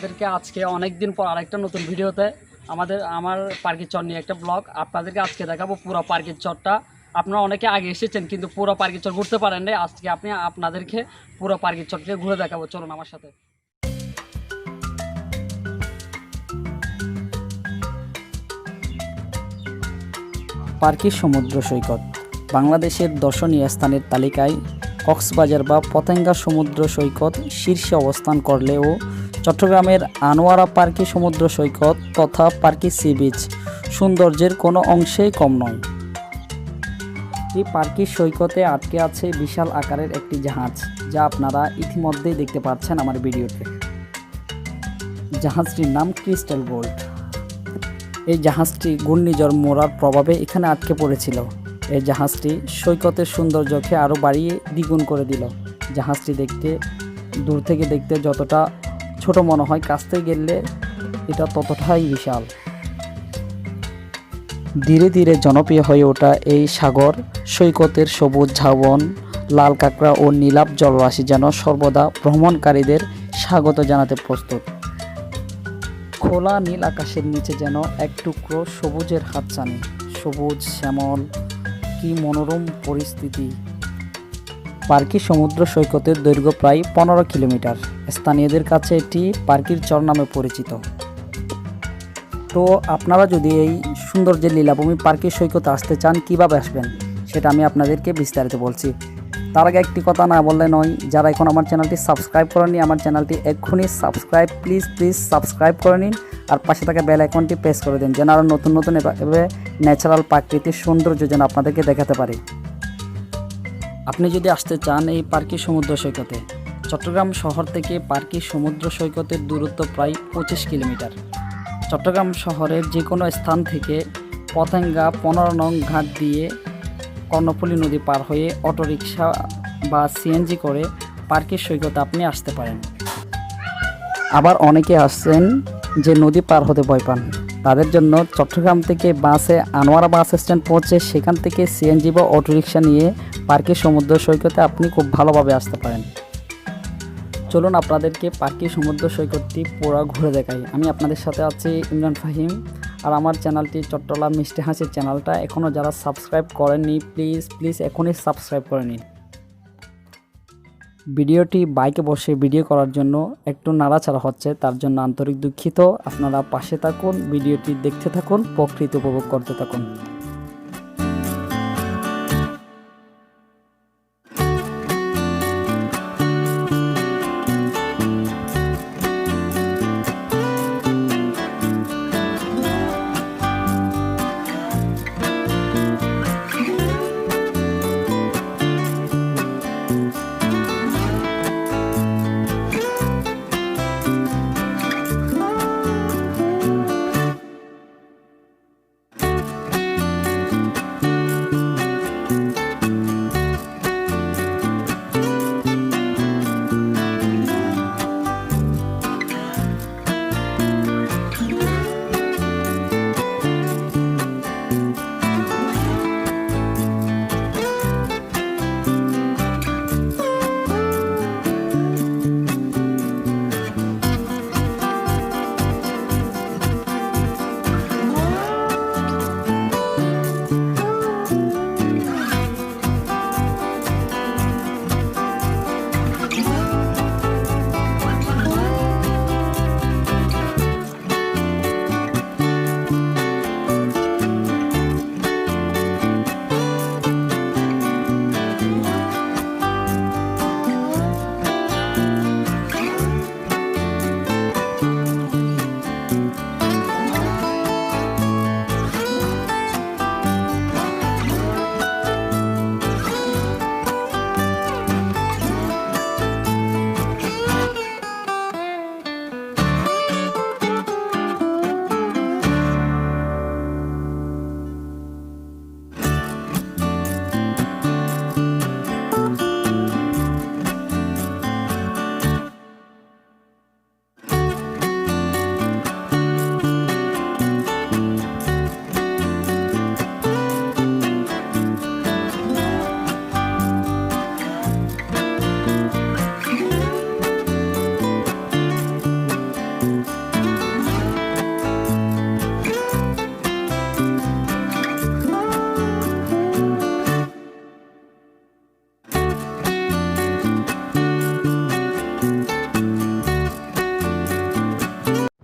আপনাদেরকে আজকে অনেক দিন পর আরেকটা নতুন ভিডিওতে আমার পার্কের চর নিয়ে একটা ব্লগ আপনাদেরকে আজকে দেখাবো। পুরো পার্কের চরটা আপনারা অনেকে আগে এসেছেন কিন্তু পুরো পার্কের চর ঘুরতে পারেন নাই। আজকে আপনাদেরকে পুরো পার্কের চরকে ঘুরে দেখাবো, চলুন আমার সাথে। পার্কের সমুদ্র সৈকত বাংলাদেশের দর্শনীয় স্থানের তালিকায় কক্সবাজার বা পতেঙ্গা সমুদ্র সৈকত শীর্ষে অবস্থান করলেও চট্টগ্রামের আনোয়ারা পার্কি সমুদ্র সৈকত তথা পার্কি সি বিচ সৌন্দর্যের কোনো অংশেই কম নয়। এই পার্কি সৈকতে আটকে আছে বিশাল আকারের একটি জাহাজ, যা আপনারা ইতিমধ্যেই দেখতে পাচ্ছেন আমার ভিডিওতে। জাহাজটির নাম ক্রিস্টাল গোল্ড। এই জাহাজটি ঘূর্ণিঝড় মোড়ার প্রভাবে এখানে আটকে পড়েছিল। এই জাহাজটি সৈকতের সৌন্দর্যকে আরও বাড়িয়ে দ্বিগুণ করে দিল। জাহাজটি দূর থেকে দেখতে যতটা ছোট মনে হয়, কাছ থেকে গেলে এটা ততটাই বিশাল। ধীরে ধীরে জনপ্রিয় হয়ে ওঠা এই সাগর সৈকতের সবুজ ঝাউবন, লাল কাঁকড়া ও নীলাভ জলরাশি যেন সর্বদা ভ্রমণকারীদের স্বাগত জানাতে প্রস্তুত। খোলা নীল আকাশের নিচে যেন এক টুকরো সবুজের হাতছানি, সবুজ শ্যামল, কি মনোরম পরিস্থিতি। পার্কি সমুদ্র সৈকতের দৈর্ঘ্য প্রায় 15 কিলোমিটার। স্থানীয়দের কাছে এটি পার্কির চর নামে পরিচিত। তো আপনারা যদি এই সৌন্দর্যের লীলাভূমি পার্কি সৈকতে আসতে চান, কিভাবে আসবেন সেটা আমি আপনাদেরকে বিস্তারিত বলছি। তার আগে একটি কথা না বললে নয়, যারা এখন আমার চ্যানেলটি সাবস্ক্রাইব করেননি, আমার চ্যানেলটি এক্ষুনি প্লিজ সাবস্ক্রাইব করে নিন, আর পাশে থাকা বেল আইকনটি প্রেস করে দিন, যেন আরও নতুন নতুন এভাবে ন্যাচারাল প্রাকৃতিক সৌন্দর্য যেন আপনাদেরকে দেখাতে পারি। আপনি যদি আসতে চান এই পার্কি সমুদ্র সৈকতে, চট্টগ্রাম শহর থেকে পার্কি সমুদ্র সৈকতের দূরত্ব প্রায় 25 কিলোমিটার। চট্টগ্রাম শহরের যে কোনো স্থান থেকে পতেঙ্গা 15 নং ঘাট দিয়ে কর্ণফুলী নদী পার হয়ে অটোরিকশা বা সিএনজি করে পার্কের সৈকতে আপনি আসতে পারেন। আবার অনেকে আসছেন যে নদী পার হতে ভয় পান, তাদের জন্য চট্টগ্রাম থেকে বাসে আনোয়ারা বাস স্ট্যান্ড পৌঁছে সেখান থেকে সিএনজি বা অটোরিকশা নিয়ে পার্কের সমুদ্র সৈকতে আপনি খুব ভালোভাবে আসতে পারেন। চলুন আপনাদেরকে পার্কি সমুদ্র সৈকতটি পুরো ঘুরে দেখাই। আমি আপনাদের সাথে আছি ইমরান ফাহিম, আর আমার চ্যানেলটি চট্টলা মিষ্টি হাসির চ্যানেলটা এখনও যারা সাবস্ক্রাইব করেননি, প্লিজ এখনই সাবস্ক্রাইব করে নিন। ভিডিওটি বাইকে বসে ভিডিও করার জন্য একটু নাড়াচাড়া হচ্ছে, তার জন্য আন্তরিক দুঃখিত। আপনারা পাশে থাকুন, ভিডিওটি দেখতে থাকুন, প্রকৃতি উপভোগ করতে থাকুন।